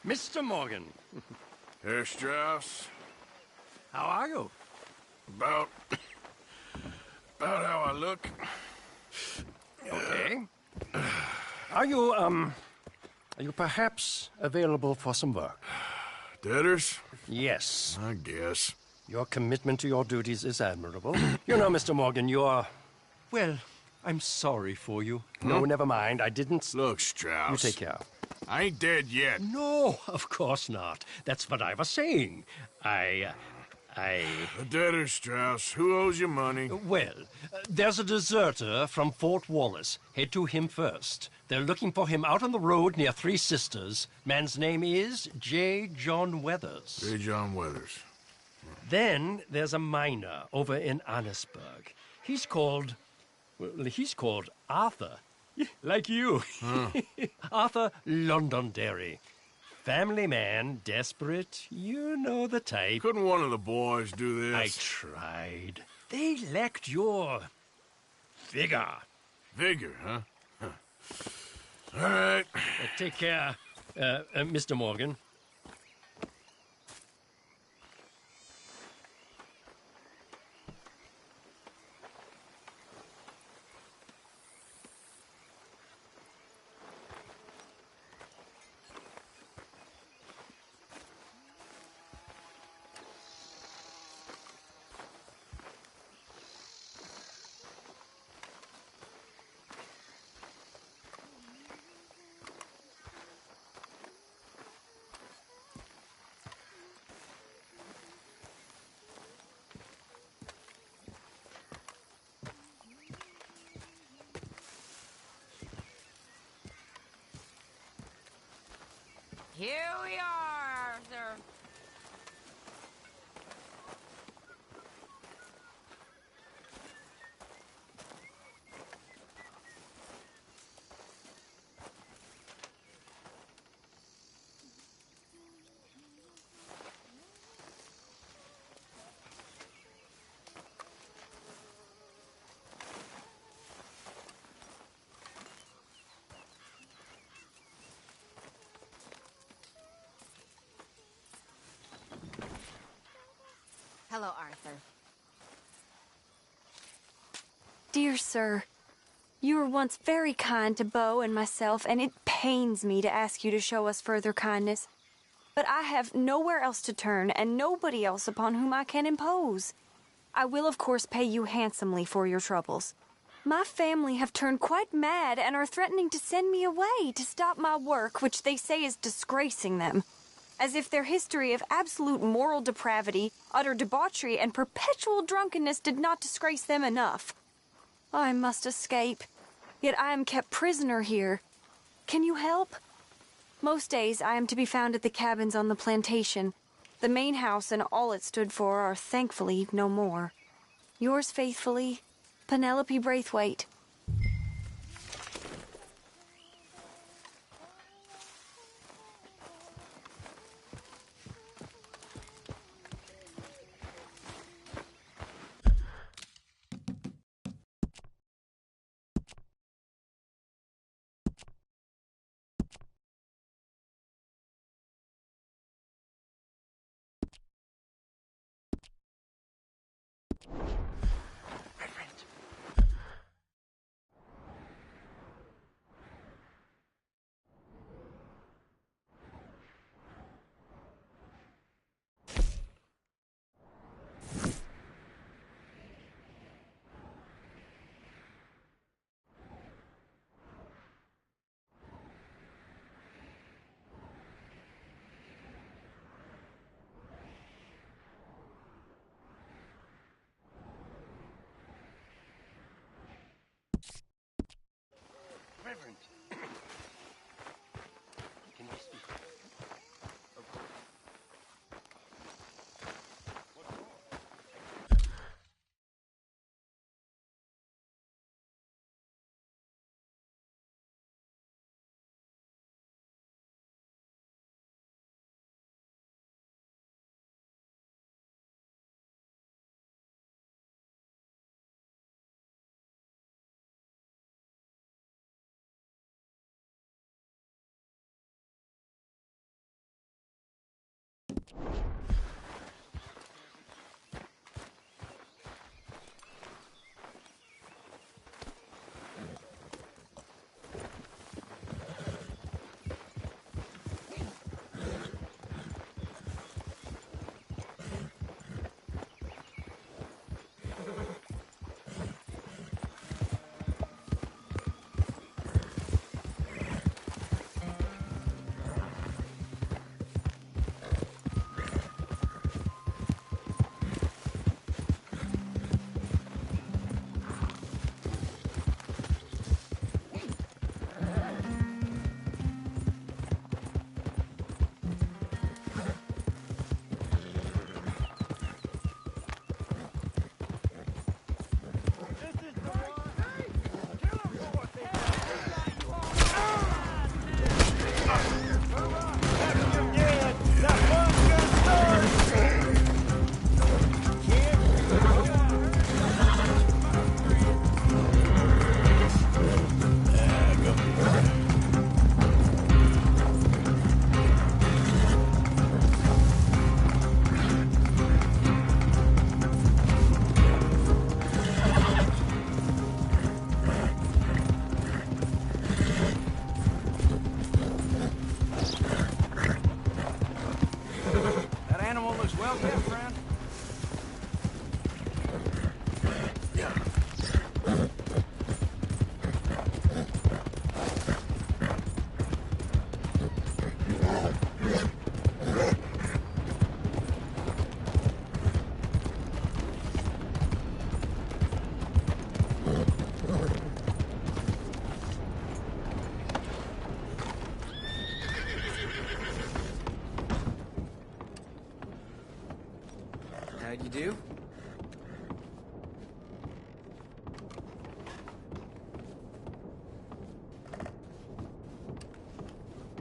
Mr. Morgan. Herr Strauss. How are you? About how I look. Okay. Are you perhaps available for some work? Debtors? Yes. I guess. Your commitment to your duties is admirable. You know, Mr. Morgan, you're... Well, I'm sorry for you. No, never mind. I didn't... Look, Strauss. You take care. I ain't dead yet. No, of course not. That's what I was saying. The debtors, Strauss. Who owes you money? Well, there's a deserter from Fort Wallace. Head to him first. They're looking for him out on the road near Three Sisters. Man's name is J. John Weathers. J. John Weathers. Then there's a miner over in Annisburg. He's called Arthur. Like you. Huh. Arthur Londonderry. Family man, desperate, you know the type. Couldn't one of the boys do this? I tried. They lacked your... vigor. Vigor, huh? All right. Take care, Mr. Morgan. Here we are, Arthur. Hello, Arthur. Dear sir, you were once very kind to Beau and myself, and it pains me to ask you to show us further kindness. But I have nowhere else to turn, and nobody else upon whom I can impose. I will, of course, pay you handsomely for your troubles. My family have turned quite mad and are threatening to send me away to stop my work, which they say is disgracing them. As if their history of absolute moral depravity, utter debauchery, and perpetual drunkenness did not disgrace them enough. I must escape, yet I am kept prisoner here. Can you help? Most days I am to be found at the cabins on the plantation. The main house and all it stood for are thankfully no more. Yours faithfully, Penelope Braithwaite.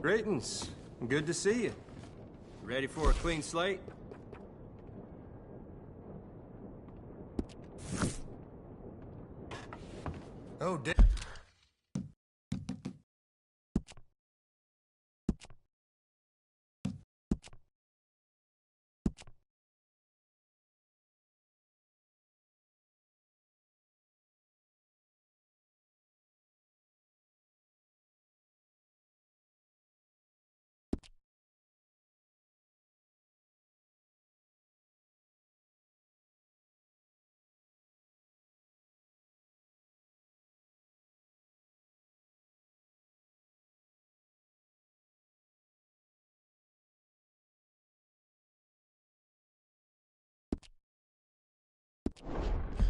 Greetings. Good to see you. Ready for a clean slate? Oh, damn.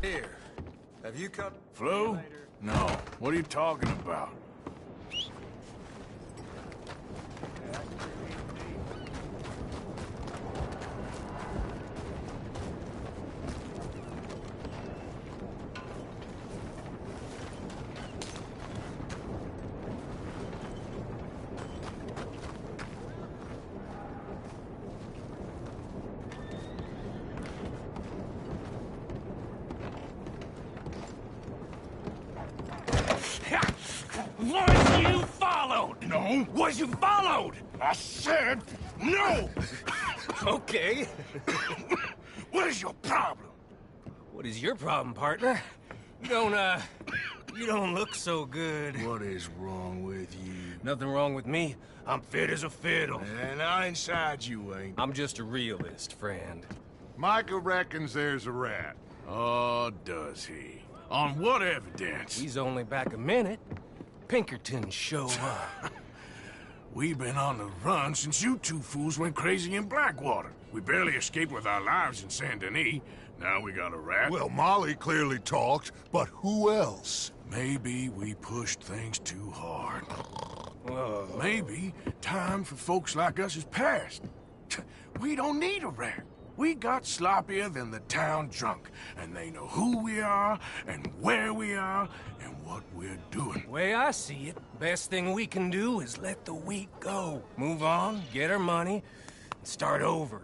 Here. Have you cut... Flu? No. What are you talking about? Was you followed? No. Was you followed? I said no! Okay. What is your problem? What is your problem, partner? You don't look so good. What is wrong with you? Nothing wrong with me. I'm fit as a fiddle. And I inside you ain't. I'm just a realist, friend. Micah reckons there's a rat. Oh, does he? On what evidence? He's only back a minute. Pinkerton show up. We've been on the run since you two fools went crazy in Blackwater. We barely escaped with our lives in Saint Denis. Now we got a rat. Well, Molly clearly talked, but who else? Maybe we pushed things too hard. Maybe time for folks like us is past. We don't need a rat. We got sloppier than the town drunk, and they know who we are, and where we are, and what we're doing. Way I see it, best thing we can do is let the week go. Move on, get our money, and start over.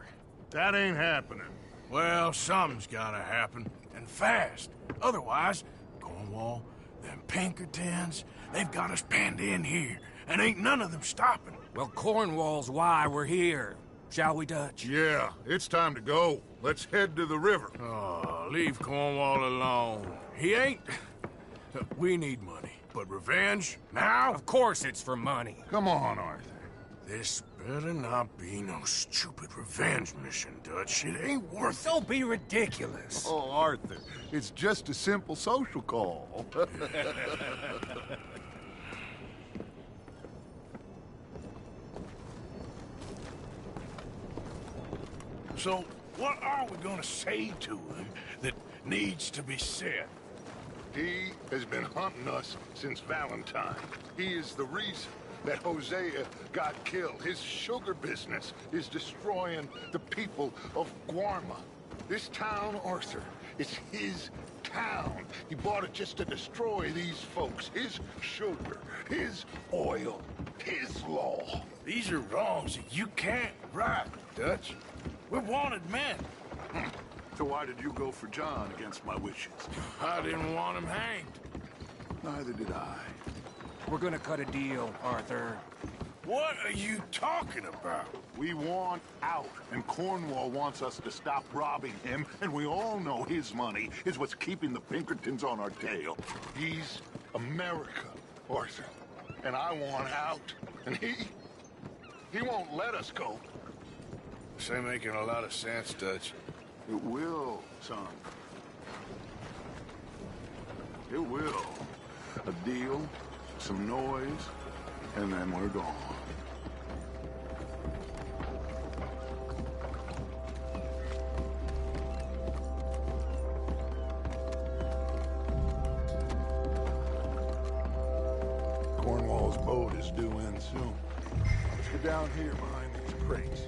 That ain't happening. Well, something's gotta happen, and fast. Otherwise, Cornwall, them Pinkertons, they've got us penned in here, and ain't none of them stopping. Well, Cornwall's why we're here. Shall we, Dutch? Yeah, it's time to go. Let's head to the river. Oh, leave Cornwall alone. He ain't... We need money, but revenge, now? Of course it's for money. Come on, Arthur. This better not be no stupid revenge mission, Dutch. It ain't worth it. Don't be ridiculous. Oh, Arthur, it's just a simple social call. So, what are we gonna say to him that needs to be said? He has been hunting us since Valentine. He is the reason that Hosea got killed. His sugar business is destroying the people of Guarma. This town, Arthur, is his town. He bought it just to destroy these folks. His sugar, his oil, his law. These are wrongs that you can't right, Dutch. We're wanted men. So why did you go for John against my wishes? I didn't want him hanged. Neither did I. We're gonna cut a deal, Arthur. What are you talking about? We want out, and Cornwall wants us to stop robbing him, and we all know his money is what's keeping the Pinkertons on our tail. He's America, Arthur, and I want out, and he won't let us go. This ain't making a lot of sense, Dutch. It will, son. It will. A deal, some noise, and then we're gone. Cornwall's boat is due in soon. Let's get down here behind these crates.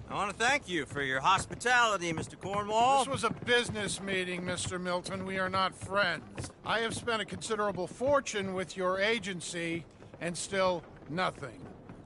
I want to thank you for your hospitality, Mr. Cornwall. This was a business meeting, Mr. Milton. We are not friends. I have spent a considerable fortune with your agency, and still nothing.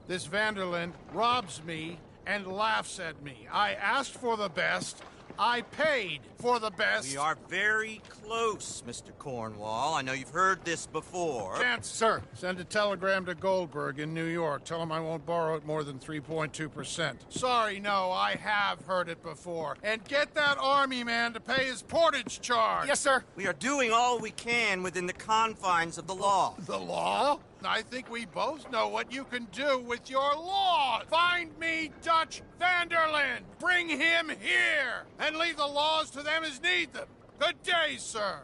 This Vanderland robs me and laughs at me. I asked for the best. I paid for the best. We are very close, Mr. Cornwall. I know you've heard this before. Chance, sir. Send a telegram to Goldberg in New York. Tell him I won't borrow it more than 3.2%. Sorry, no, I have heard it before. And get that army man to pay his portage charge. Yes, sir. We are doing all we can within the confines of the law. The law? I think we both know what you can do with your law. Find me Dutch Vanderland. Bring him here. And leave the laws to them as need them. Good day, sir.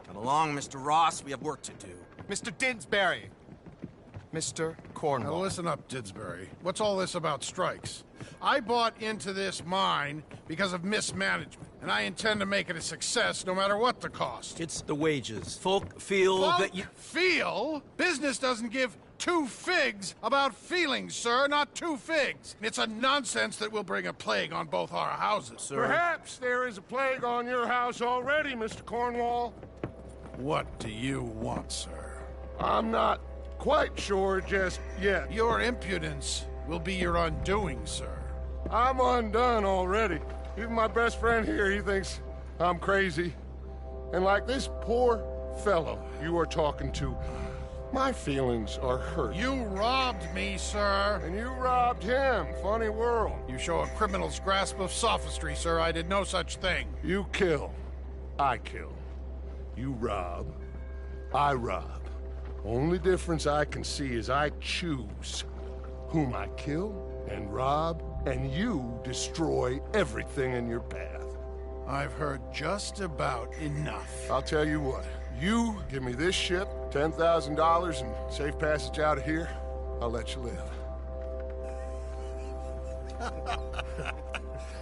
Come along, Mr. Ross. We have work to do. Mr. Didsbury. Mr. Cornwall. Now listen up, Didsbury. What's all this about strikes? I bought into this mine because of mismanagement, and I intend to make it a success no matter what the cost. It's the wages. Folk feel that you... Feel? Business doesn't give two figs about feelings, sir, not two figs. It's a nonsense that will bring a plague on both our houses, sir. Perhaps there is a plague on your house already, Mr. Cornwall. What do you want, sir? I'm not quite sure just yet. Your impudence will be your undoing, sir. I'm undone already. Even my best friend here, he thinks I'm crazy. And like this poor fellow you are talking to, my feelings are hurt. You robbed me, sir. And you robbed him. Funny world. You show a criminal's grasp of sophistry, sir. I did no such thing. You kill. I kill. You rob. I rob. Only difference I can see is I choose whom I kill and rob, and you destroy everything in your path. I've heard just about enough. I'll tell you what. You give me this ship, $10,000, and safe passage out of here, I'll let you live.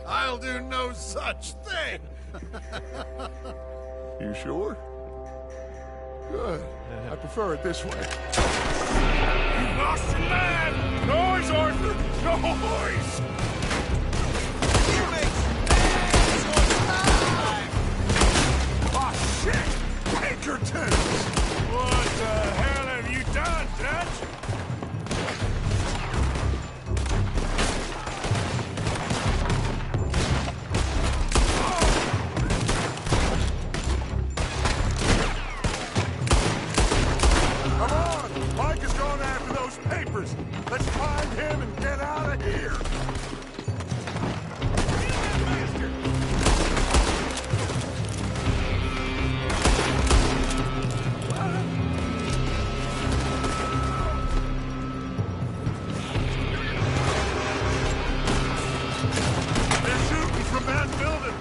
I'll do no such thing. You sure? Good. I prefer it this way. You lost your man! Noise, Arthur! Noise! Oh, shit! Pinkerton! What the hell have you done, Dutch? Come on! Mike is going after those papers. Let's find him and get out of here. They're shooting from that building.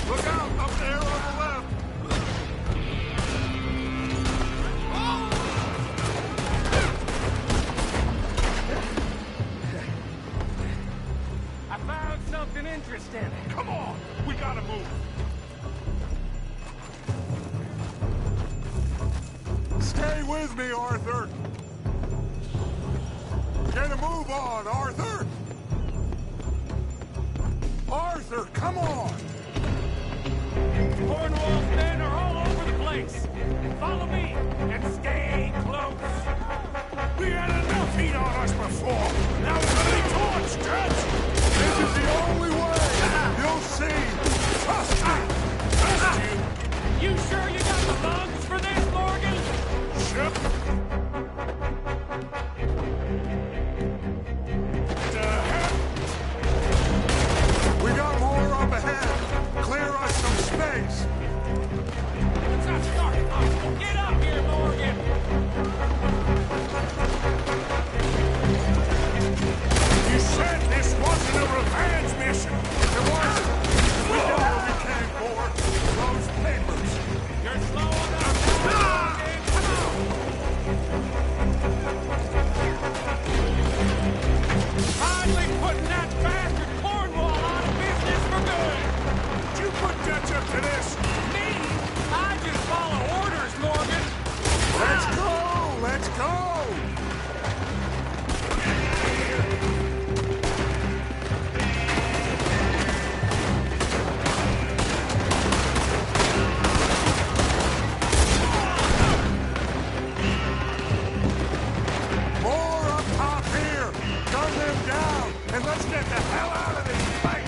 Look out! Up there on the left! I found something interesting. Come on! We gotta move! Stay with me, Arthur! Get a move on, Arthur! Arthur, come on! Cornwall's men are all over the place. Follow me and stay close. We had enough heat on us before! Now it's gonna be torched, Dutch! and let's get the hell out of this place!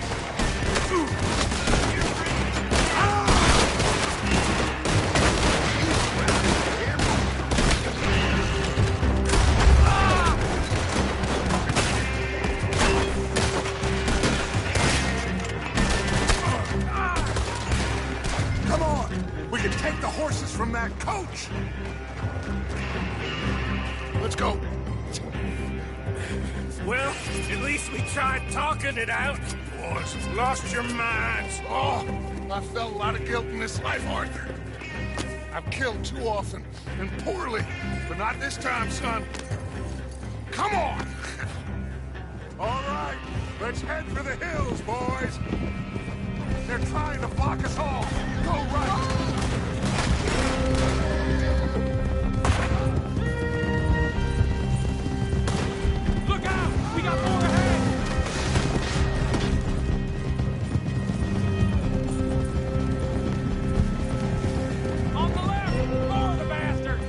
Come on! We can take the horses from that coach! Let's go. Well, at least we tried talking it out. Boys, you've lost your minds. Oh, I felt a lot of guilt in this life, Arthur. I've killed too often, and poorly. But not this time, son. Come on! All right, let's head for the hills, boys. They're trying to block us off. Go right. Look out! We got more ahead! On the left! More of the bastards!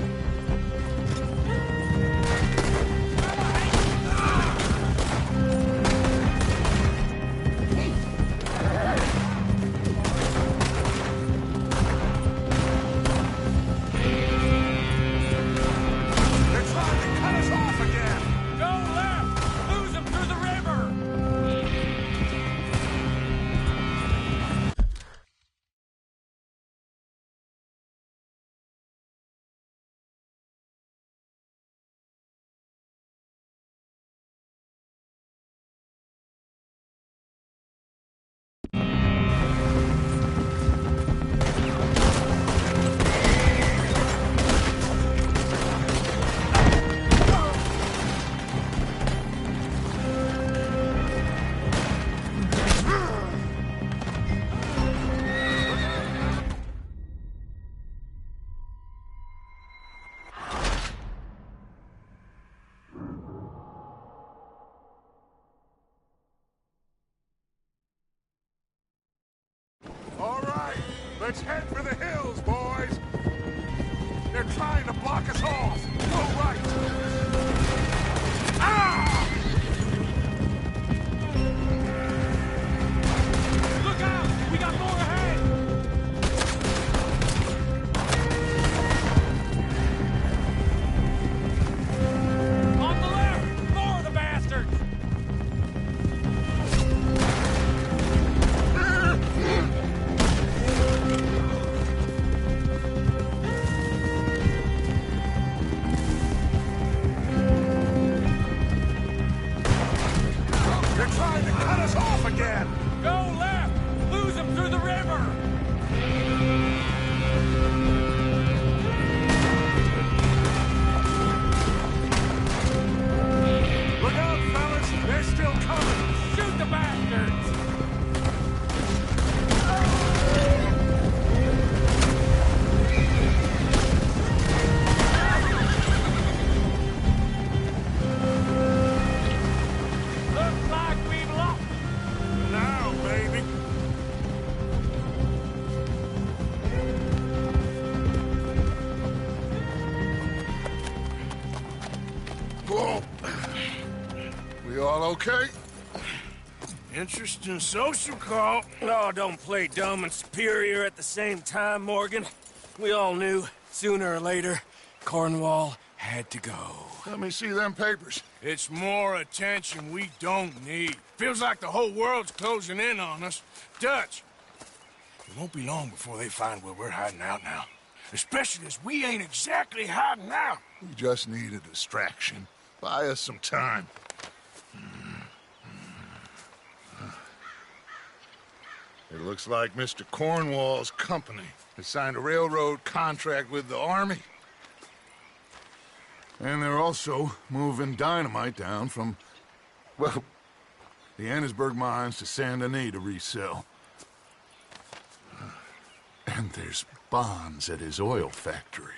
They're trying to cut us off again. Go left! Lose them through the river! All right, let's head for the hills, boys. They're trying to block us off. Go right. Ah! Look out! We got more ahead! On the left! More of the bastards! They're trying to cut us off again. Go left! Lose them through the river! Look out, fellas. They're still coming. Shoot the bastards! Looks like we've lost. Now, baby. Whoa. We all okay? Interesting social call. Oh, don't play dumb and superior at the same time, Morgan. We all knew, sooner or later, Cornwall had to go. Let me see them papers. It's more attention we don't need. Feels like the whole world's closing in on us. Dutch, It won't be long before they find where we're hiding out now. Especially as we ain't exactly hiding out. We just need a distraction. Buy us some time. It looks like Mr. Cornwall's company has signed a railroad contract with the Army. And they're also moving dynamite down from, well, the Annesburg mines to Saint Denis to resell. And there's bonds at his oil factory.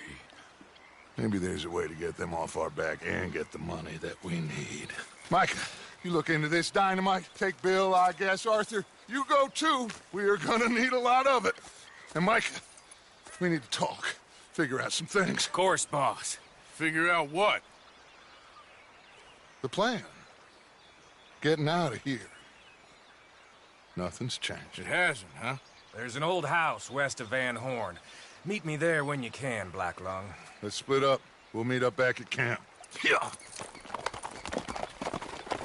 Maybe there's a way to get them off our back and get the money that we need. Micah, you look into this dynamite. Take Bill, I guess. Arthur, you go too. We are gonna need a lot of it. And Micah, we need to talk. Figure out some things. Of course, boss. figure out what? The plan. getting out of here. Nothing's changed. It hasn't, huh? There's an old house west of Van Horn. Meet me there when you can, Black Lung. Let's split up. We'll meet up back at camp. Yeah.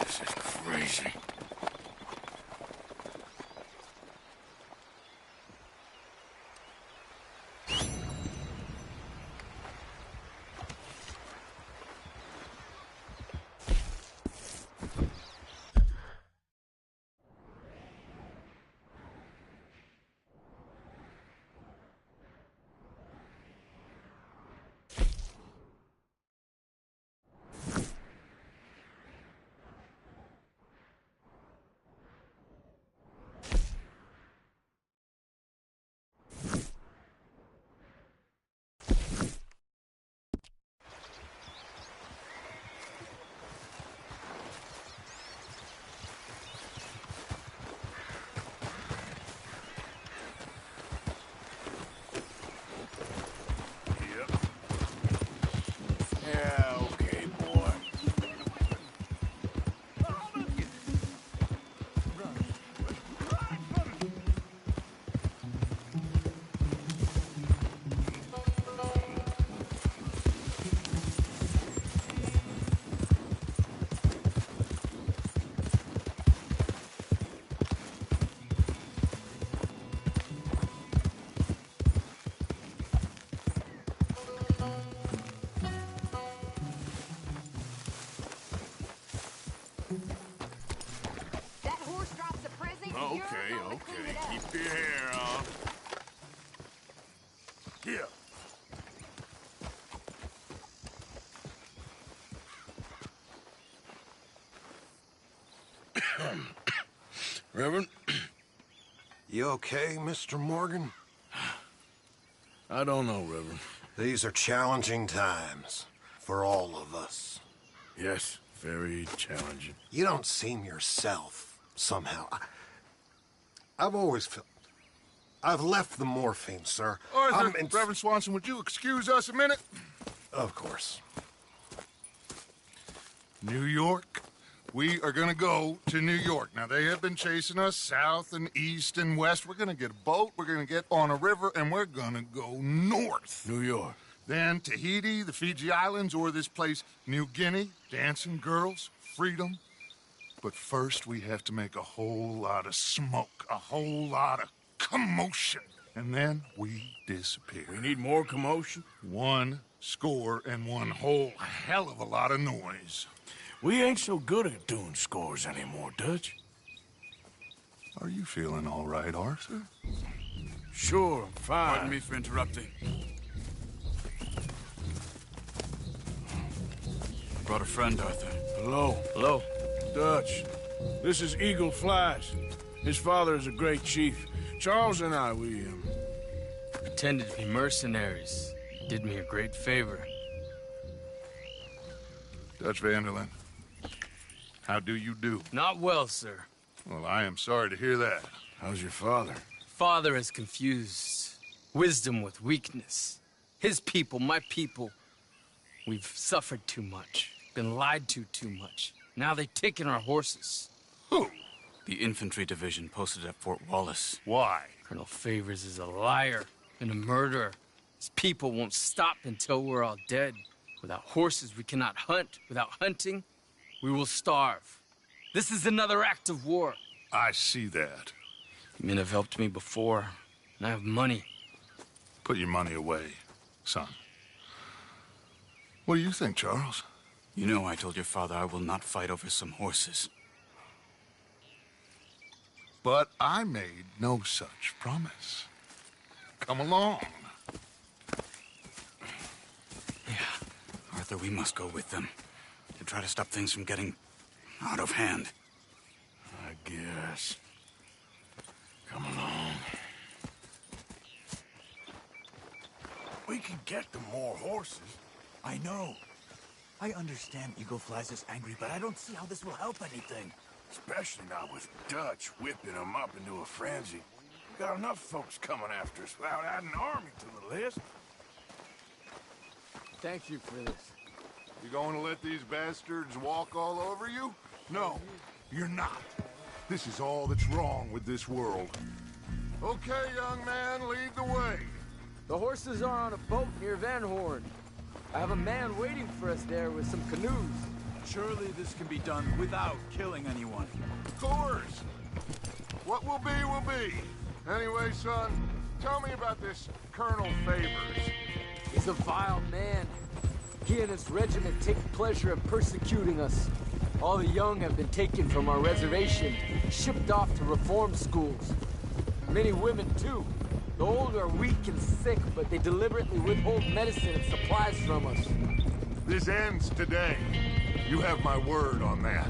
This is crazy. Okay. Keep your hair on. Here. Reverend? You okay, Mr. Morgan? I don't know, Reverend. These are challenging times for all of us. Yes, very challenging. You don't seem yourself, somehow. I've always felt... I've left the morphine, sir. Arthur, Reverend Swanson, would you excuse us a minute? Of course. New York? We are gonna go to New York. Now, they have been chasing us south and east and west. We're gonna get a boat, we're gonna get on a river, and we're gonna go north. New York. Then Tahiti, the Fiji Islands, or this place, New Guinea, dancing girls, freedom. But first, we have to make a whole lot of smoke, a whole lot of commotion. And then we disappear. We need more commotion? 1 score and 1 whole hell of a lot of noise. We ain't so good at doing scores anymore, Dutch. Are you feeling all right, Arthur? Sure, I'm fine. Pardon me for interrupting. I brought a friend, Arthur. Hello. Hello. Dutch. This is Eagle Flies. His father is a great chief. Charles and I, we pretended to be mercenaries. Did me a great favor. Dutch Vanderlyn, how do you do? Not well, sir. Well, I am sorry to hear that. How's your father? Father has confused wisdom with weakness. His people, my people, we've suffered too much, been lied to too much. Now they've taken our horses. Who? The infantry division posted at Fort Wallace. Why? Colonel Favors is a liar and a murderer. His people won't stop until we're all dead. Without horses, we cannot hunt. Without hunting, we will starve. This is another act of war. I see that. Men have helped me before, and I have money. Put your money away, son. What do you think, Charles? You know I told your father I will not fight over some horses. But I made no such promise. Come along. Yeah. Arthur, we must go with them to try to stop things from getting out of hand. I guess. Come along. We can get them more horses. I know. I understand Eagle Flies is angry, but I don't see how this will help anything. Especially not with Dutch whipping them up into a frenzy. We got enough folks coming after us without adding an army to the list. Thank you for this. You going to let these bastards walk all over you? No. You're not. This is all that's wrong with this world. Okay, young man, lead the way. The horses are on a boat near Van Horn. I have a man waiting for us there with some canoes. Surely this can be done without killing anyone. Of course. What will be. Anyway, son, tell me about this Colonel Favors. He's a vile man. He and his regiment take pleasure in persecuting us. All the young have been taken from our reservation, shipped off to reform schools. Many women, too. The old are weak and sick, but they deliberately withhold medicine and supplies from us. This ends today. You have my word on that.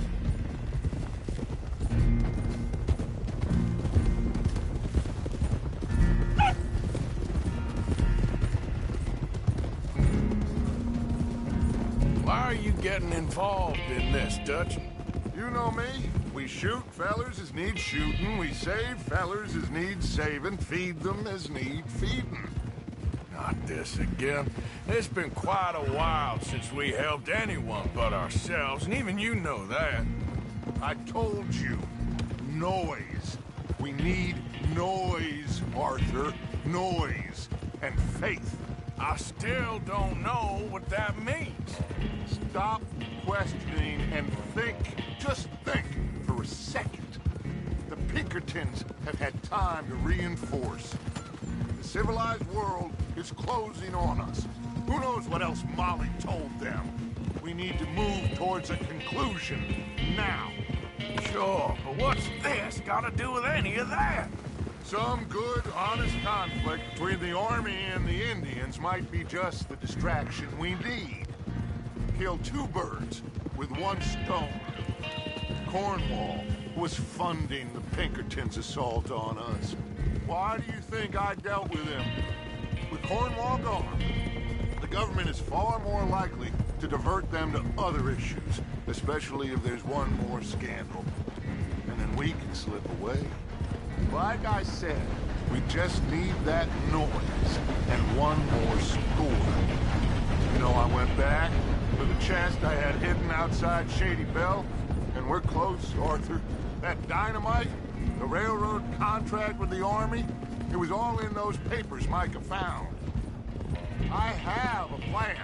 Why are you getting involved in this, Dutch? You know me. We shoot fellers as need shooting. We save fellers as need saving. Feed them as need feeding. Not this again. It's been quite a while since we helped anyone but ourselves, and even you know that. I told you. Noise. We need noise, Arthur. Noise. And faith. I still don't know what that means. Stop questioning and think. Just think for a second. The Pinkertons have had time to reinforce. The civilized world is closing on us. Who knows what else Molly told them? We need to move towards a conclusion now. Sure, but what's this got to do with any of that? Some good, honest conflict between the army and the Indians might be just the distraction we need. Kill two birds with one stone. Cornwall was funding the Pinkertons' assault on us. Why do you think I dealt with him? With Cornwall gone, the government is far more likely to divert them to other issues, especially if there's one more scandal. And then we can slip away. Like I said, we just need that noise and one more score. You know, I went back for the chest I had hidden outside Shady Bell, and we're close, Arthur. That dynamite, the railroad contract with the army, it was all in those papers Micah found. I have a plan.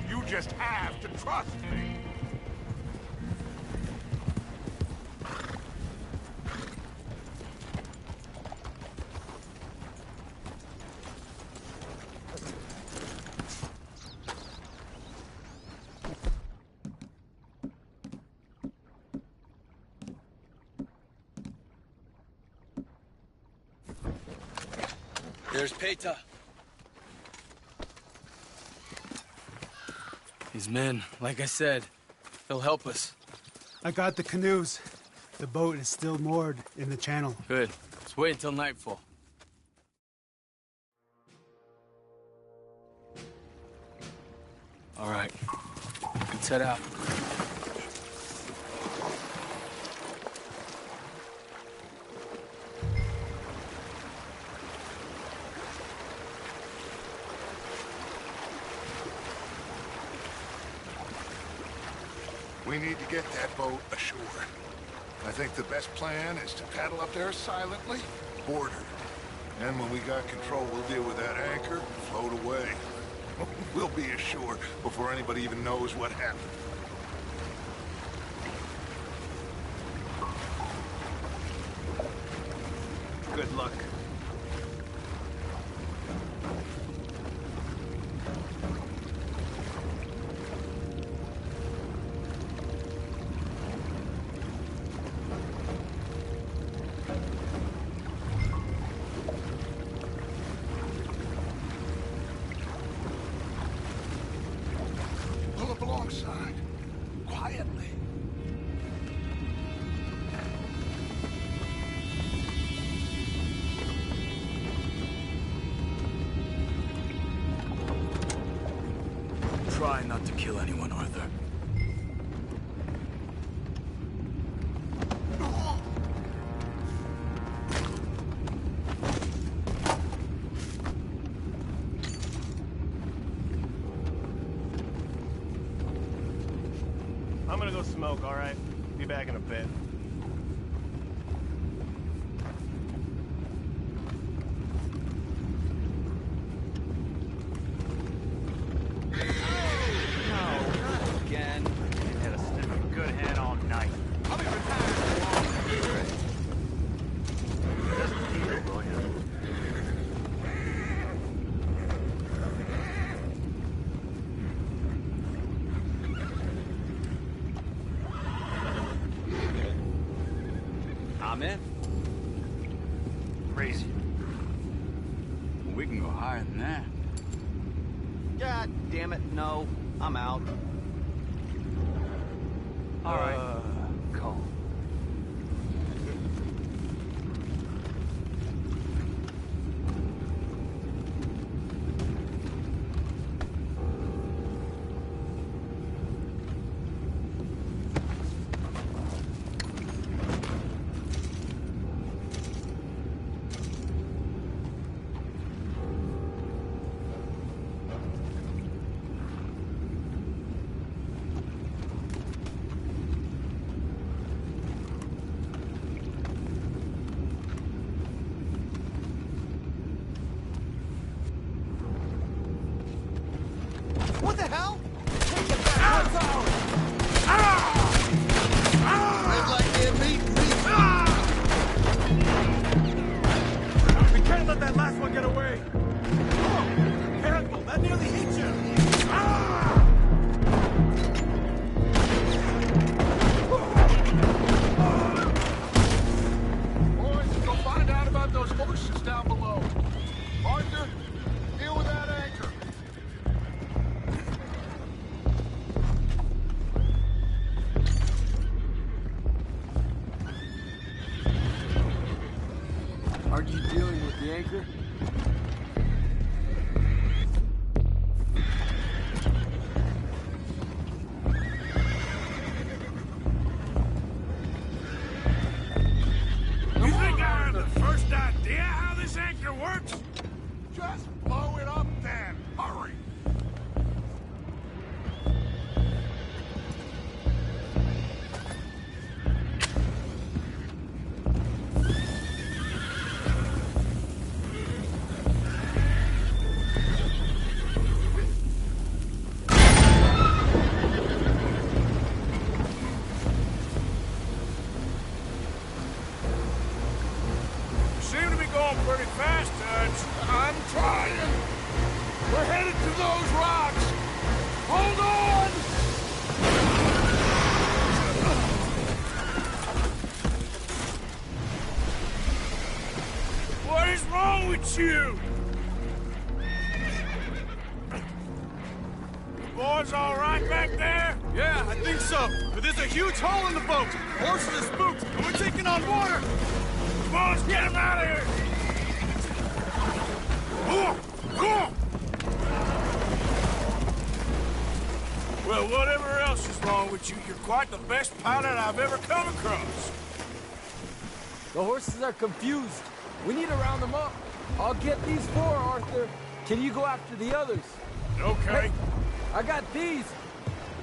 You just have to trust me. There's Peta. These men, like I said, they'll help us. I got the canoes. The boat is still moored in the channel. Good. Let's wait until nightfall. All right. Let's head out. We need to get that boat ashore. I think the best plan is to paddle up there silently, board her. And when we got control, we'll deal with that anchor and float away. We'll be ashore before anybody even knows what happened. Good luck. Pull up alongside, quietly. Try not to kill anyone, Arthur. I'm gonna go smoke, all right? Be back in a bit. I'm in. Crazy. We can go higher than that. God damn it, no. I'm out. All right. Calm. What the hell? Red light there, meet me. We can't let that last one get away. Oh, careful, that nearly hit you. Boys, go find out about those horses down below. Arthur, deal with that anchor. Aren't you dealing with the anchor? You think I have the first idea how this anchor works? Just blow it up then. Hurry. Seem to be going pretty fast, Dutch. I'm trying. We're headed to those rocks. Hold on! What is wrong with you? The boys all right back there? Yeah, I think so. But there's a huge hole in the boat. Horses are spooked, and we're taking on water. Come on, let's get him out of here! Well, whatever else is wrong with you, you're quite the best pilot I've ever come across. The horses are confused. We need to round them up. I'll get these four, Arthur. Can you go after the others? Okay. Hey, I got these.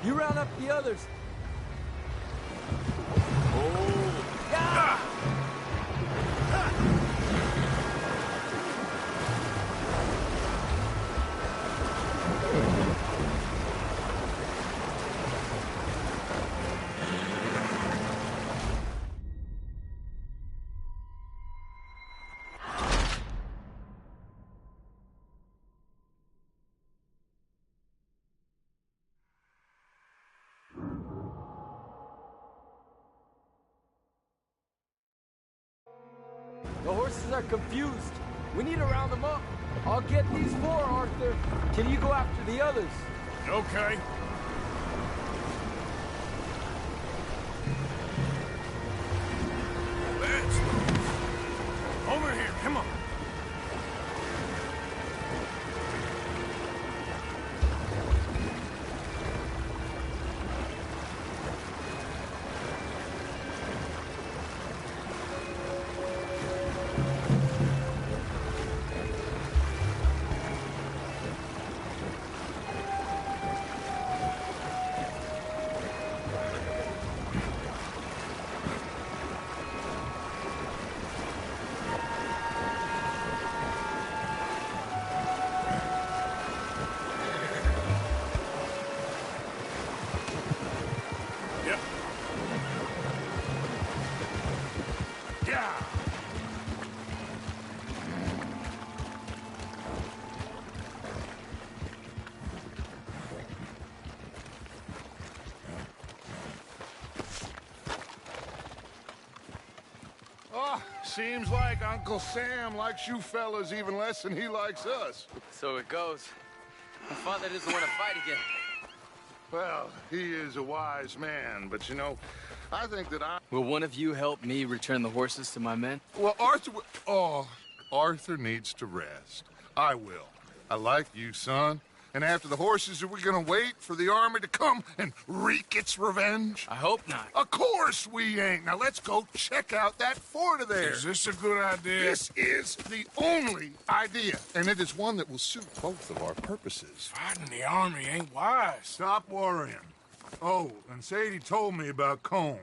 You round up the others. Oh. Yeah! The horses are confused. We need to round them up. I'll get these four, Arthur. Can you go after the others? Okay. Let's move. Over here, come on. seems like Uncle Sam likes you fellas even less than he likes us. So it goes. My father doesn't want to fight again. Well, he is a wise man, but you know, I think that Will one of you help me return the horses to my men? Well, Arthur needs to rest. I will. I like you, son. And after the horses, are we gonna wait for the army to come and wreak its revenge? I hope not. Of course we ain't. Now let's go check out that fort of theirs. Is this a good idea? This is the only idea, and it is one that will suit both of our purposes. Fighting the army ain't wise. Stop worrying. Oh, and Sadie told me about Combe.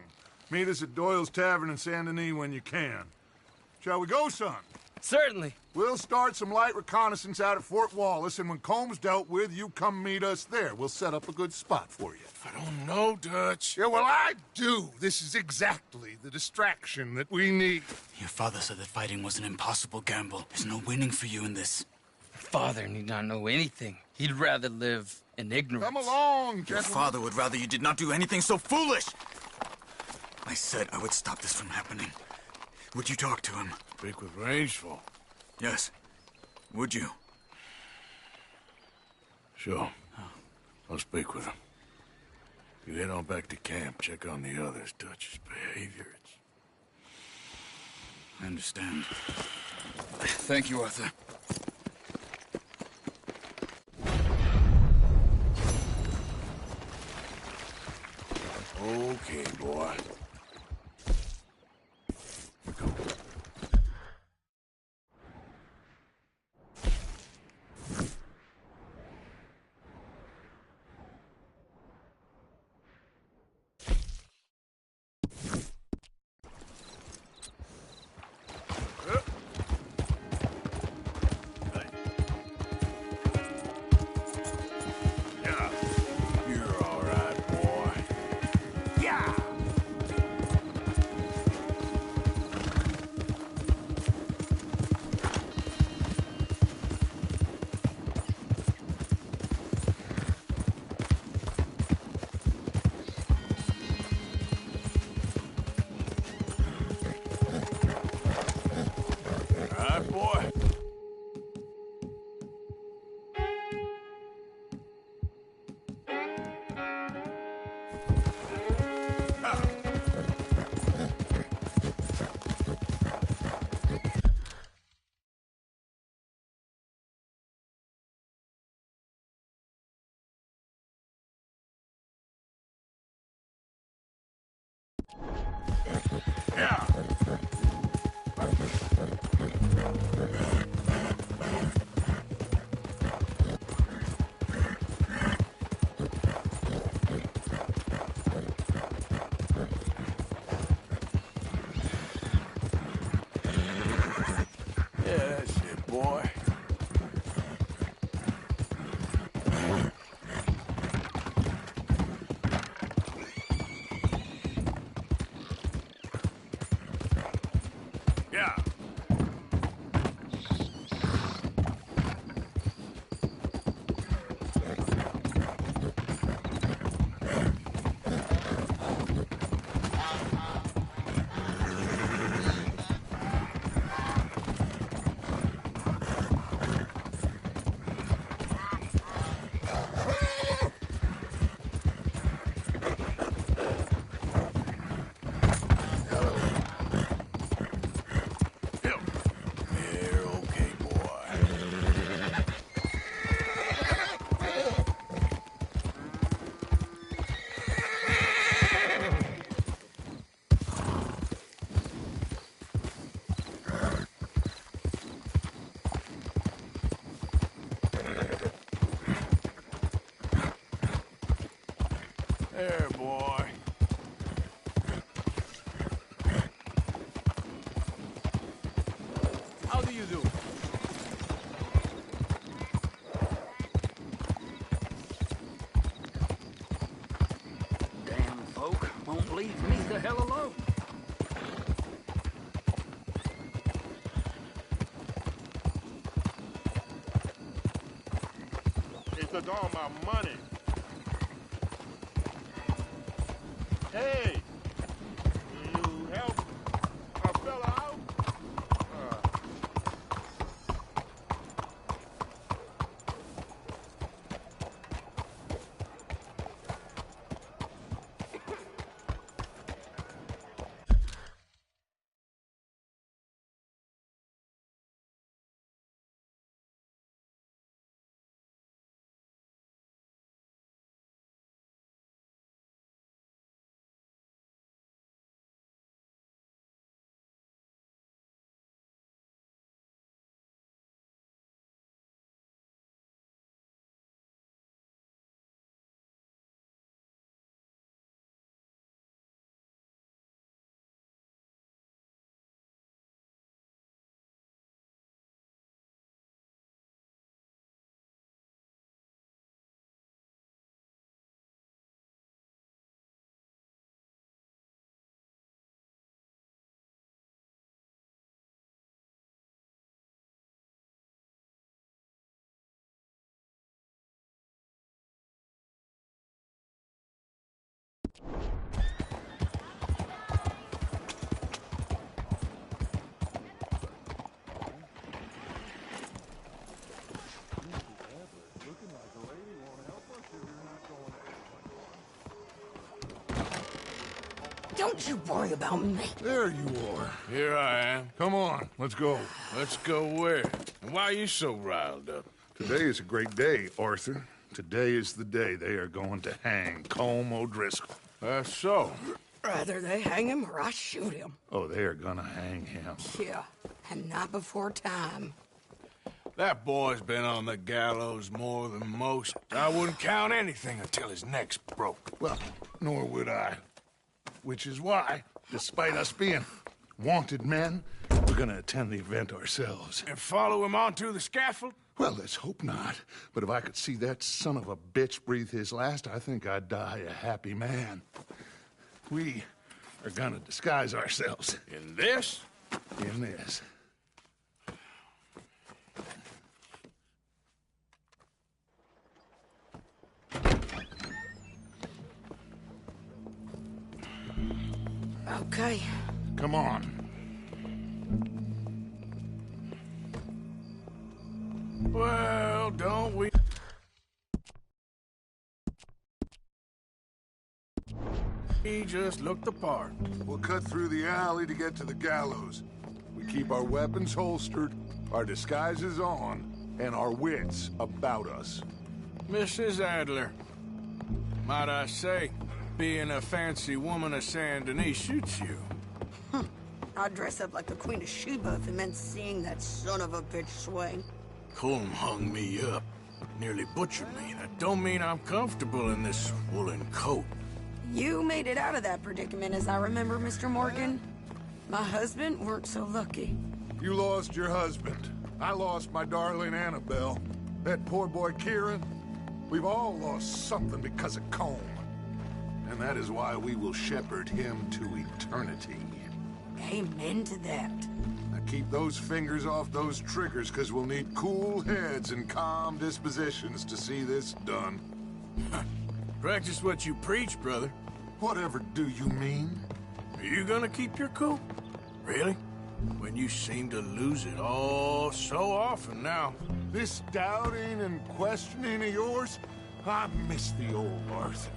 Meet us at Doyle's Tavern in Saint Denis when you can. Shall we go, son? Certainly. We'll start some light reconnaissance out at Fort Wallace, and when Combs dealt with, you come meet us there. We'll set up a good spot for you. I don't know, Dutch. Yeah, well, I do. This is exactly the distraction that we need. Your father said that fighting was an impossible gamble. There's no winning for you in this. Father need not know anything. He'd rather live in ignorance. Come along, Your gentlemen. father would rather you did not do anything so foolish. I said I would stop this from happening. Would you talk to him? Speak with Rangeful. Yes. Would you? Sure. I'll speak with him. You head on back to camp, check on the others. Dutch's behavior, I understand. Thank you, Arthur. Okay, boy. There, boy. How do you do? Damn folk won't leave me the hell alone. He took all my money. Hey, will you help a fella out? Don't you worry about me. There you are. Here I am. Come on, let's go. Let's go where? And why are you so riled up? Today is a great day, Arthur. Today is the day they are going to hang Colm O'Driscoll. That's so. Rather they hang him or I shoot him. Oh, they are gonna hang him. Yeah, and not before time. That boy's been on the gallows more than most. I wouldn't count anything until his neck's broke. Well, nor would I. Which is why, despite us being wanted men, we're gonna attend the event ourselves. And follow him onto the scaffold? Well, let's hope not. But if I could see that son of a bitch breathe his last, I think I'd die a happy man. We are gonna disguise ourselves. In this? In this. Okay. Come on. Well, don't we... He just looked the part. We'll cut through the alley to get to the gallows. We keep our weapons holstered, our disguises on, and our wits about us. Mrs. Adler, might I say, being a fancy woman of Saint Denis shoots you. I'd dress up like the Queen of Sheba if it meant seeing that son of a bitch swing. Colm hung me up, nearly butchered me. That don't mean I'm comfortable in this woolen coat. You made it out of that predicament, as I remember, Mr. Morgan. My husband weren't so lucky. You lost your husband. I lost my darling Annabelle. That poor boy Kieran. We've all lost something because of Colm. And that is why we will shepherd him to eternity. Amen to that. Now keep those fingers off those triggers, because we'll need cool heads and calm dispositions to see this done. Practice what you preach, brother. Whatever do you mean? Are you gonna keep your cool? Really? When you seem to lose it all so often now. This doubting and questioning of yours, I miss the old Arthur.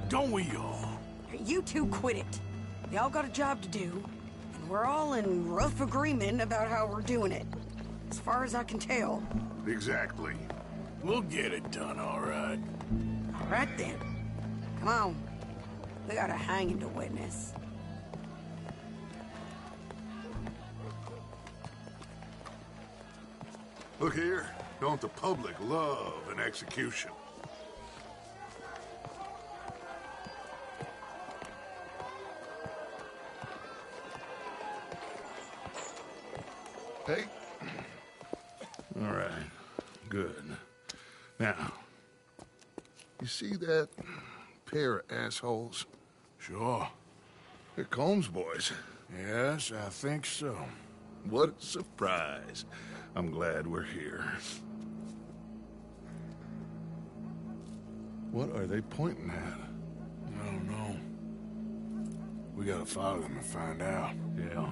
Don't we all? You two quit it. Y'all got a job to do, and we're all in rough agreement about how we're doing it. As far as I can tell. Exactly. We'll get it done, all right. All right, then. Come on. We got a hanging to witness. Look here. Don't the public love an execution? Hey. All right. Good. Now, you see that pair of assholes? Sure. They're Colm's boys. Yes, I think so. What a surprise. I'm glad we're here. What are they pointing at? I don't know. We gotta follow them and find out. Yeah.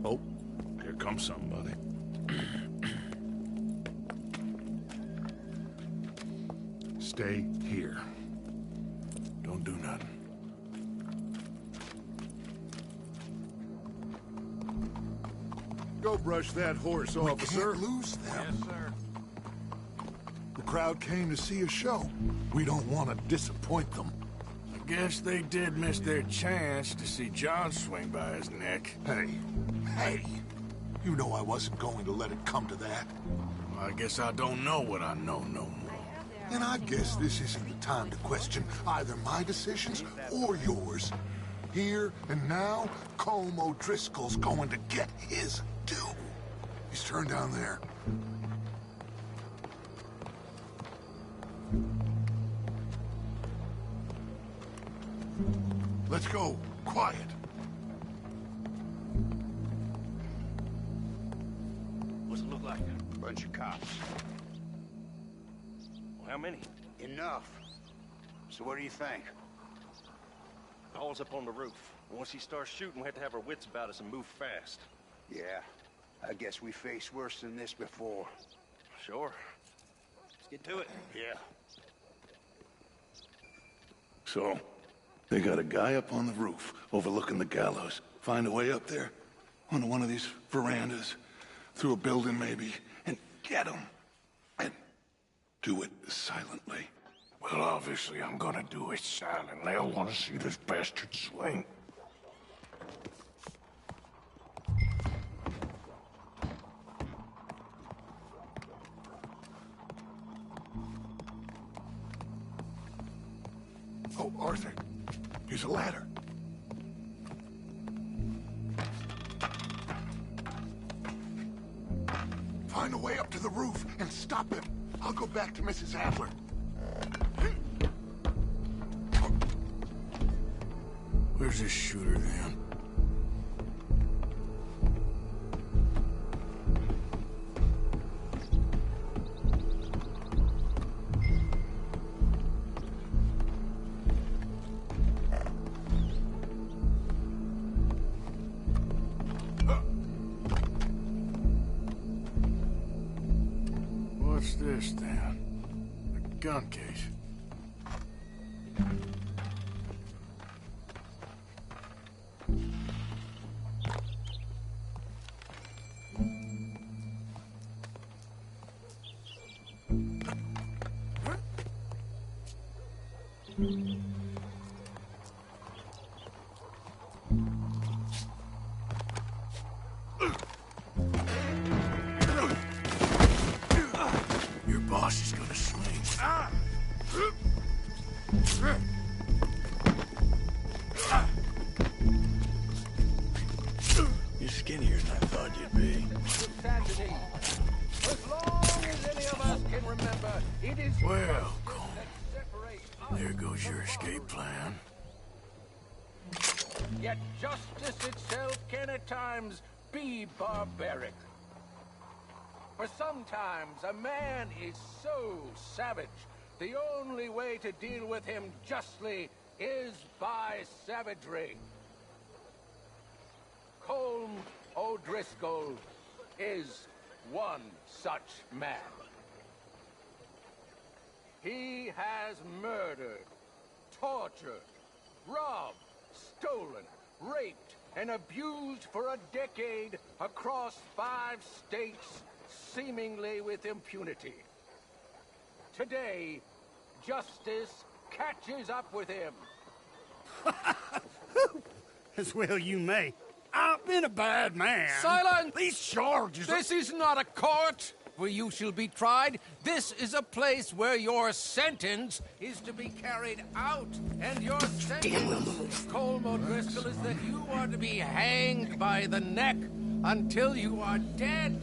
Oh, here comes somebody. Stay here. Don't do nothing. Go brush that horse, officer. We can't lose them. Yes, sir. The crowd came to see a show. We don't want to disappoint them. I guess they did miss their chance to see John swing by his neck. Hey, you know I wasn't going to let it come to that. Well, I guess I don't know what I know no more. And I guess this isn't the time to question either my decisions or yours. Here and now, Colm O'Driscoll's going to get his due. He's turned down there. Let's go. Quiet. What's it look like? Bunch of cops. Well, how many? Enough. So what do you think? Hall's up on the roof. Once he starts shooting, we have to have our wits about us and move fast. Yeah, I guess we faced worse than this before. Sure. Let's get to it. Yeah. So, They got a guy up on the roof, overlooking the gallows. Find a way up there, onto one of these verandas, through a building maybe, and get him. And do it silently. Well, obviously I'm gonna do it silently. I want to see this bastard swing. Oh, Arthur, here's a ladder. Find a way up to the roof and stop him. I'll go back to Mrs. Adler. Where's this shooter, then? What's this, then? A gun case. Your boss is gonna swing. You're skinnier than I thought you'd be. Tragedy. As long as any of us can remember, it is Well, Cole, there goes your escape plan. yet justice itself can at times be barbaric. For sometimes a man is so savage, the only way to deal with him justly is by savagery. Colm O'Driscoll is one such man. He has murdered, tortured, robbed, stolen, raped, and abused for a decade across 5 states, seemingly with impunity. Today, justice catches up with him. As well you may. I've been a bad man. Silence! These charges are... This is not a court where you shall be tried. This is a place where your sentence is to be carried out. And your sentence, Colm O'Driscoll, is that you are to be hanged by the neck until you are dead.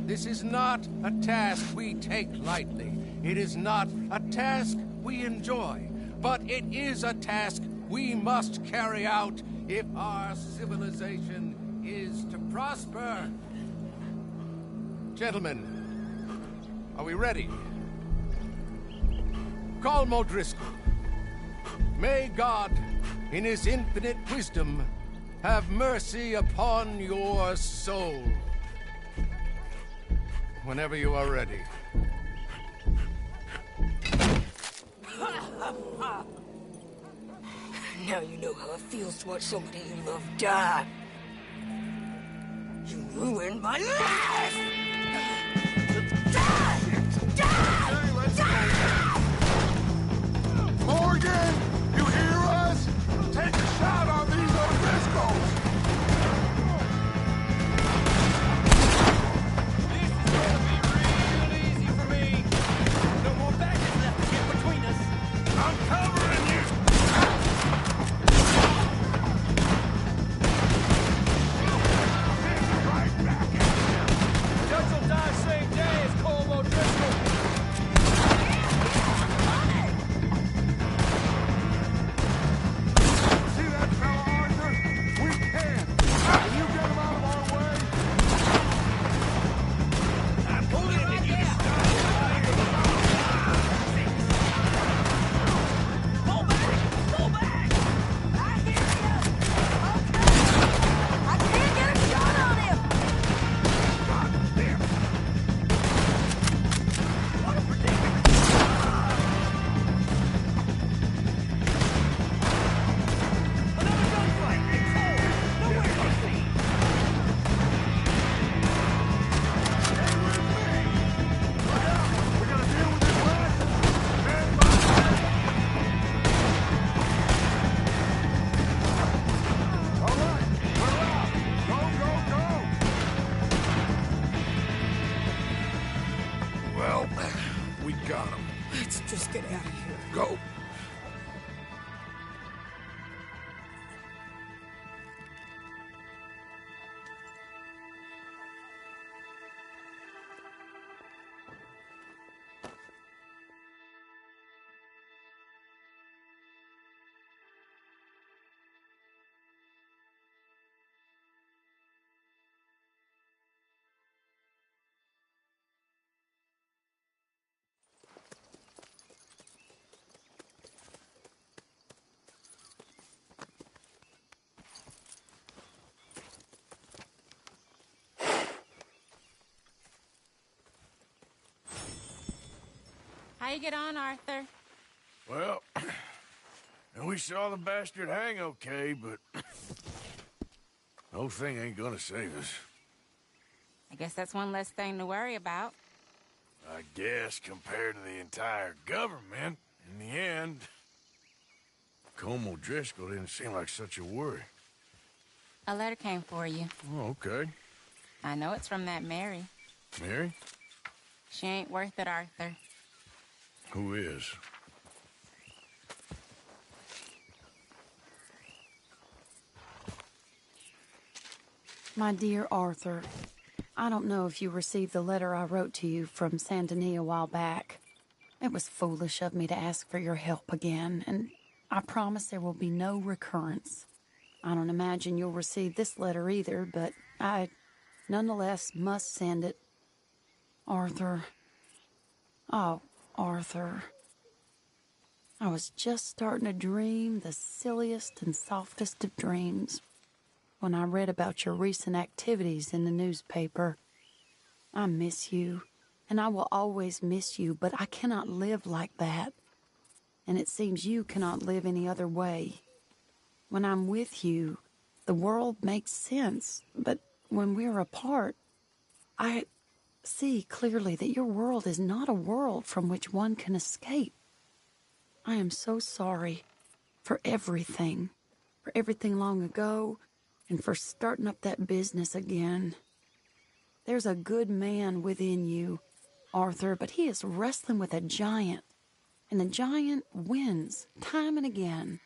This is not a task we take lightly. It is not a task we enjoy. But it is a task we must carry out if our civilization is to prosper. Gentlemen, are we ready? Colm O'Driscoll, may God, in his infinite wisdom, have mercy upon your soul. Whenever you are ready. Now you know how it feels to watch somebody you love die. You ruined my life! Die! Die! Die! Morgan, you hear us? Take a shot on these O'Driscolls! I'm covering you! Judge will die same day as Colm O'Driscoll. How you get on, Arthur? Well, we saw the bastard hang okay, but the whole thing ain't gonna save us. I guess that's one less thing to worry about. I guess compared to the entire government, in the end, Colm O'Driscoll didn't seem like such a worry. A letter came for you. Oh, okay. I know it's from that Mary. Mary? She ain't worth it, Arthur. Who is? My dear Arthur, I don't know if you received the letter I wrote to you from Saint Denis a while back. It was foolish of me to ask for your help again, and I promise there will be no recurrence. I don't imagine you'll receive this letter either, but I nonetheless must send it. Arthur. Oh, Arthur. I was just starting to dream the silliest and softest of dreams when I read about your recent activities in the newspaper. I miss you, and I will always miss you, but I cannot live like that. And it seems you cannot live any other way. When I'm with you, the world makes sense, but when we're apart, I see clearly that your world is not a world from which one can escape. I am so sorry for everything long ago, and for starting up that business again. There's a good man within you, Arthur, but he is wrestling with a giant, and the giant wins time and again.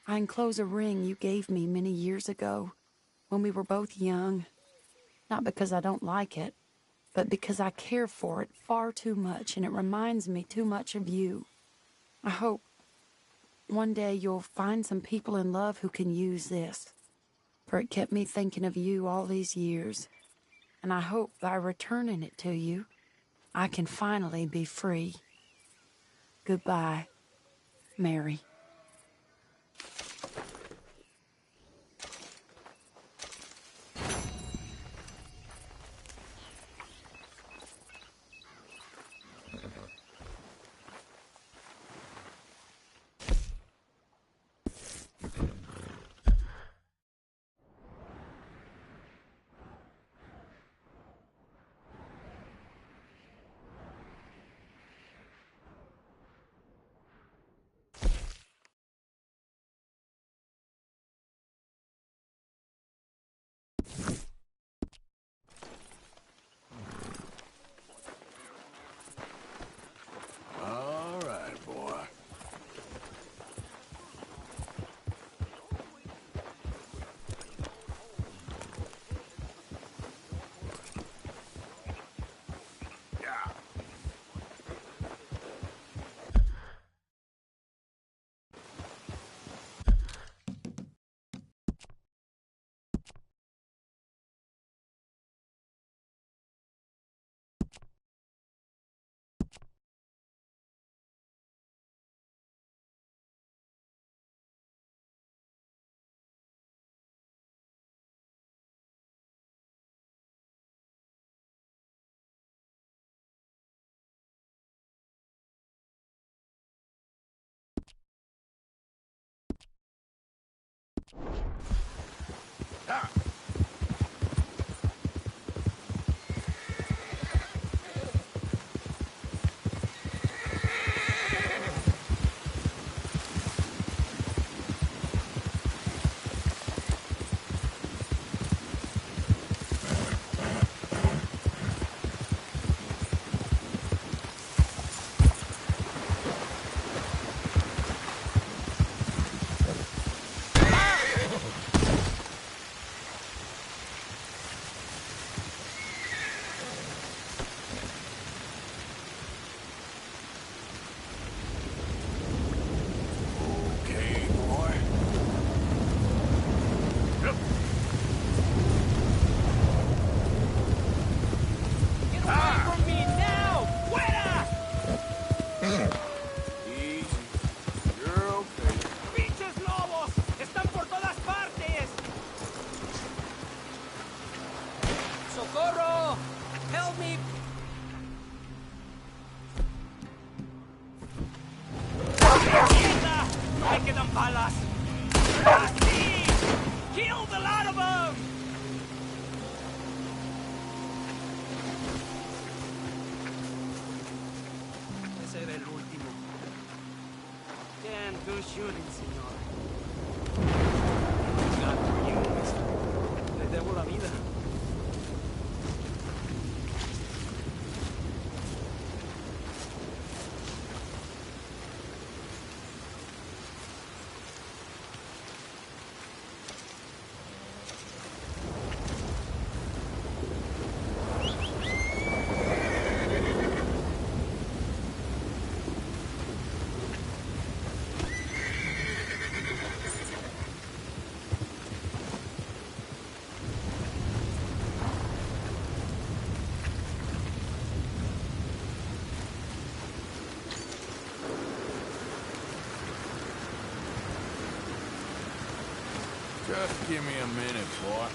I enclose a ring you gave me many years ago when we were both young, not because I don't like it, but because I care for it far too much, and it reminds me too much of you. I hope one day you'll find some people in love who can use this, for it kept me thinking of you all these years, and I hope by returning it to you, I can finally be free. Goodbye, Mary. All right, boy. Yeah. Ah. lo shouldn't, señor. Not for you, mister. Le debo la vida. Just give me a minute, boy.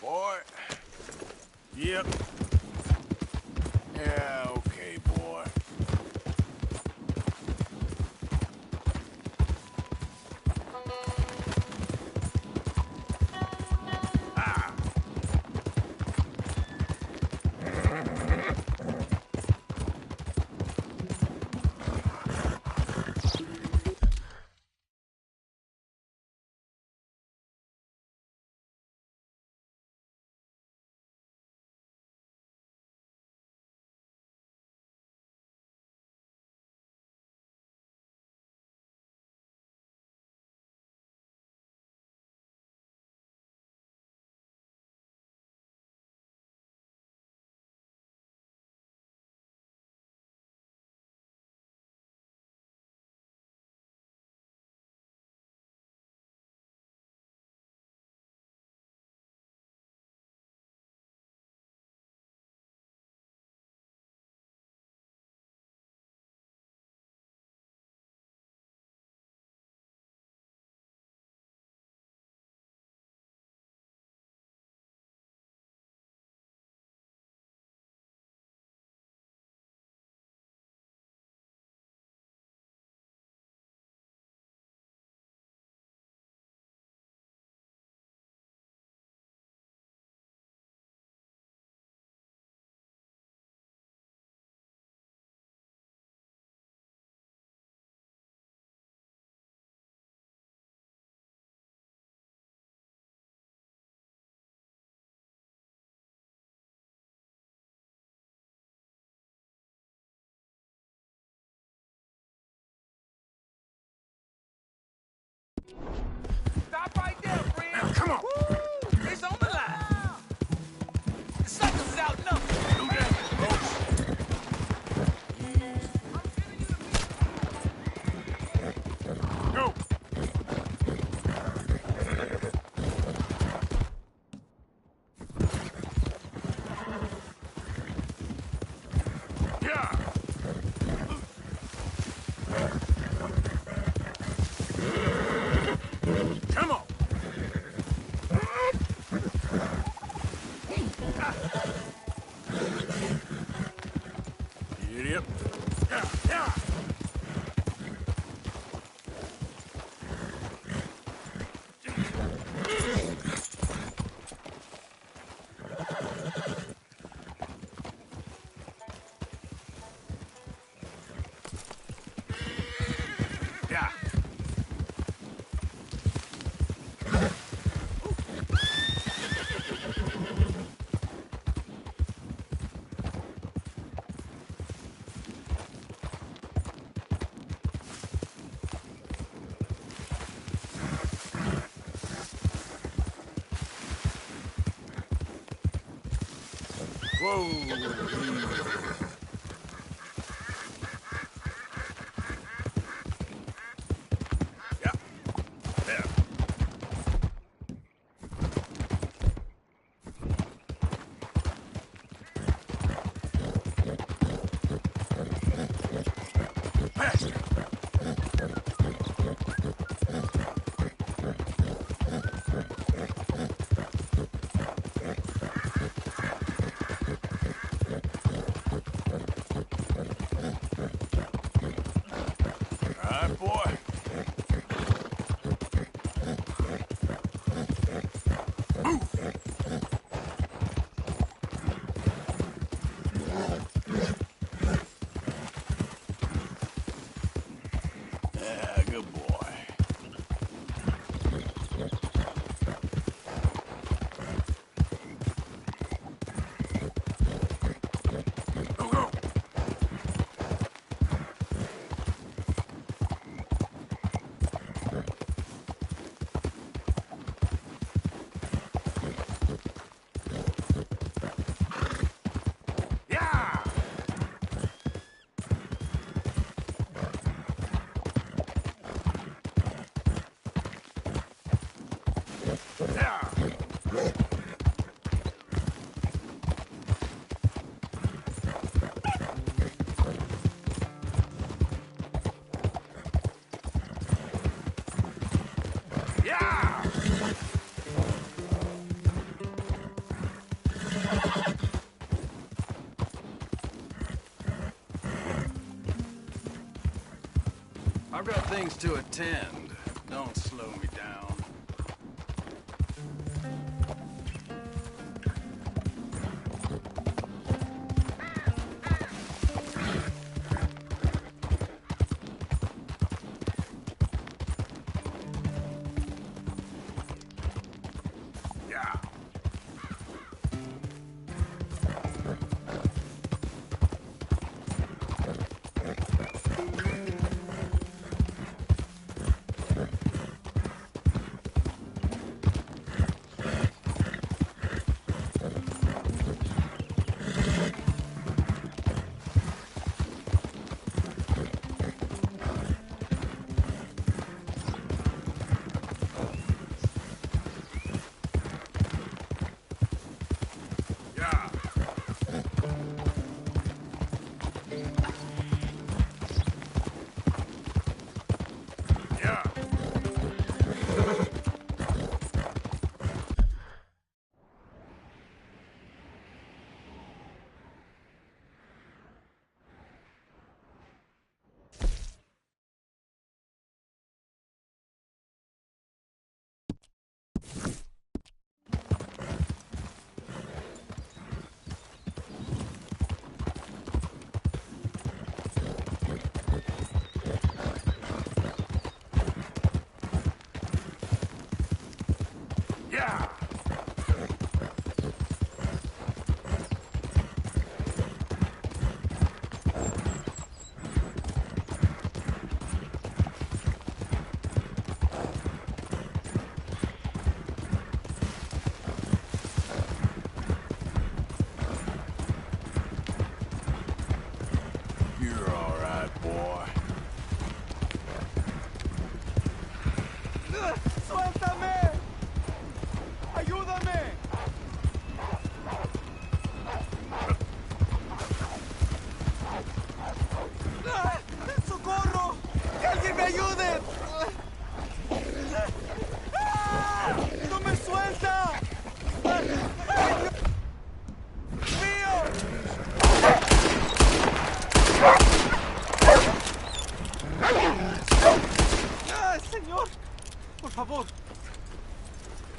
Boy. Yep. Yeah, okay, boy. Stop right there, friend. Now, come on. Woo! It's on the line. The suckers is outnumbered. Do that, folks. Go. Yeah. Come on. Idiot. Yeah, yeah. Yeah. Whoa. Yeah. There. I've got things to attend. Don't slow me down.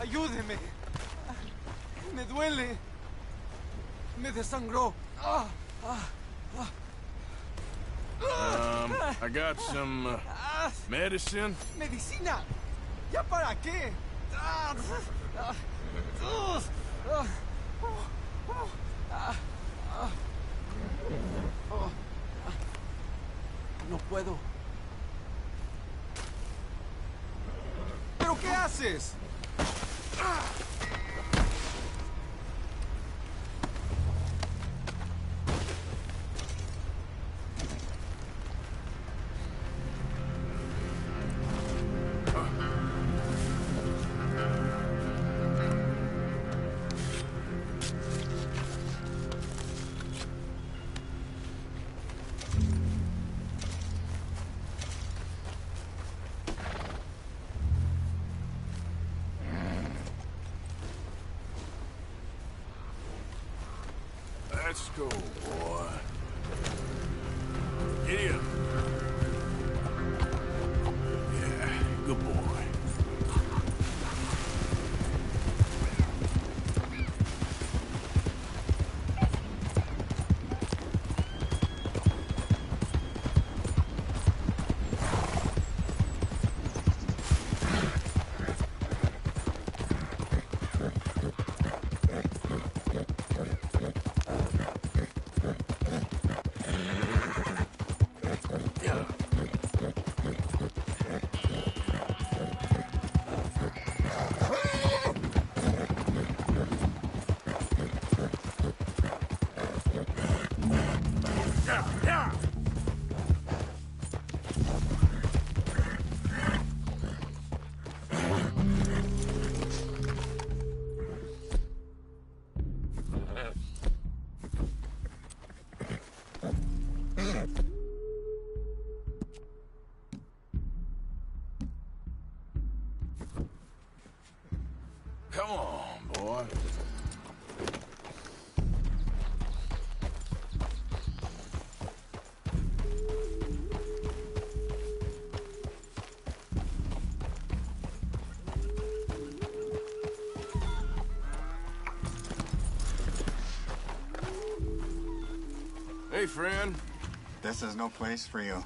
Ayúdeme. Me duele. Me desangró. I got some medicine. ¿Medicina? ¿Ya para qué? No puedo. ¿Pero qué haces? Let's go, boy. Get up. Yeah, good boy. Hey, friend. This is no place for you.